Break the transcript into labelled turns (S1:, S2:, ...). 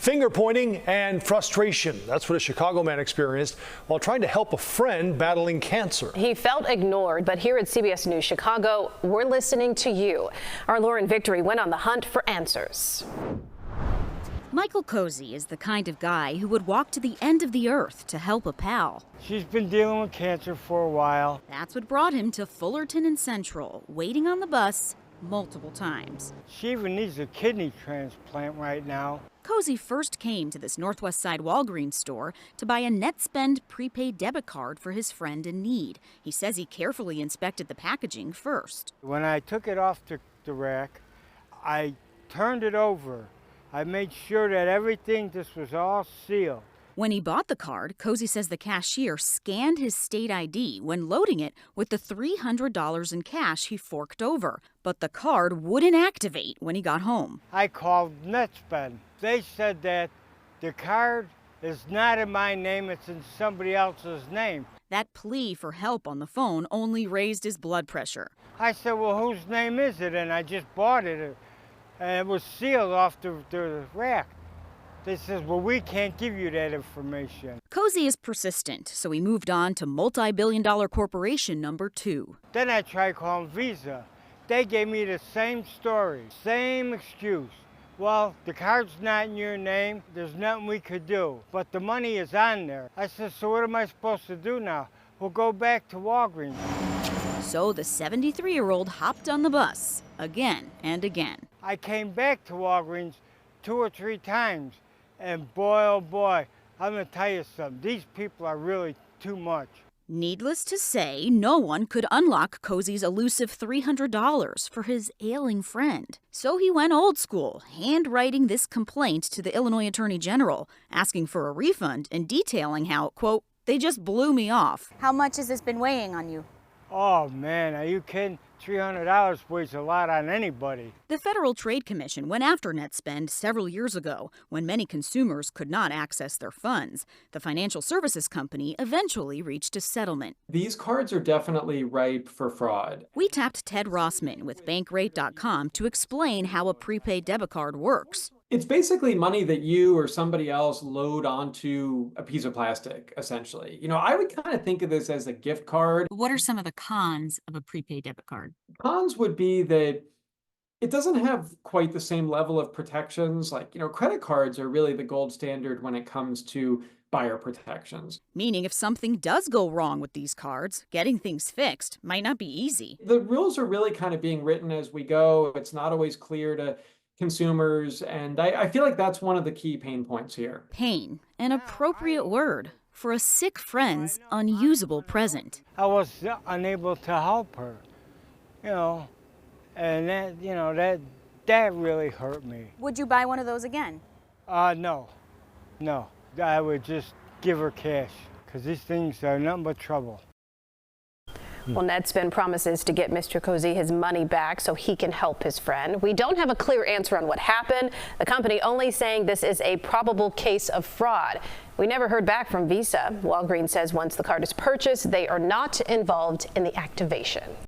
S1: Finger pointing and frustration. That's what a Chicago man experienced while trying to help a friend battling cancer.
S2: He felt ignored, but here at CBS News Chicago, we're listening to you. Our Lauren Victory went on the hunt for answers.
S3: Michael Cozzi is the kind of guy who would walk to the end of the earth to help a pal.
S4: She's been dealing with cancer for a while.
S3: That's what brought him to Fullerton and Central, waiting on the bus multiple times.
S4: She even needs a kidney transplant right now.
S3: Cozzi first came to this Northwest Side Walgreens store to buy a NetSpend prepaid debit card for his friend in need. He says he carefully inspected the packaging first.
S4: When I took it off the rack, I turned it over. I made sure that everything just was all sealed.
S3: When he bought the card, Cozzi says the cashier scanned his state ID when loading it with the $300 in cash he forked over. But the card wouldn't activate when he got home.
S4: I called NetSpend. They said that the card is not in my name, it's in somebody else's name.
S3: That plea for help on the phone only raised his blood pressure.
S4: I said, well, whose name is it? And I just bought it, and it was sealed off the rack. They says, well, we can't give you that information.
S3: Cozzi is persistent, so he moved on to multi-billion-dollar corporation number 2.
S4: Then I tried calling Visa. They gave me the same story, same excuse. Well, the card's not in your name, there's nothing we could do, but the money is on there. I said, so what am I supposed to do now? We'll go back to Walgreens.
S3: So the 73-year-old hopped on the bus again and again.
S4: I came back to Walgreens 2 or 3 times. And boy, oh boy, I'm going to tell you something. These people are really too much.
S3: Needless to say, no one could unlock Cozzi's elusive $300 for his ailing friend. So he went old school, handwriting this complaint to the Illinois Attorney General, asking for a refund and detailing how, quote, they just blew me off.
S5: How much has this been weighing on you?
S4: Oh, man, are you kidding? $300 weighs a lot on anybody.
S3: The Federal Trade Commission went after NetSpend several years ago when many consumers could not access their funds. The financial services company eventually reached a settlement.
S6: These cards are definitely ripe for fraud.
S3: We tapped Ted Rossman with Bankrate.com to explain how a prepaid debit card works.
S6: It's basically money that you or somebody else load onto a piece of plastic, essentially. I would kind of think of this as a gift card.
S3: What are some of the cons of a prepaid debit card?
S6: Cons would be that it doesn't have quite the same level of protections. Credit cards are really the gold standard when it comes to buyer protections.
S3: Meaning if something does go wrong with these cards, getting things fixed might not be easy.
S6: The rules are really kind of being written as we go. It's not always clear to consumers, and I feel like that's one of the key pain points here.
S3: Pain, an appropriate word for a sick friend's unusable present.
S4: I was unable to help her, and that really hurt me.
S5: Would you buy one of those again?
S4: No. I would just give her cash, because these things are nothing but trouble.
S2: Well, NetSpend promises to get Mr. Cozzi his money back so he can help his friend. We don't have a clear answer on what happened. The company only saying this is a probable case of fraud. We never heard back from Visa. Walgreens says once the card is purchased, they are not involved in the activation.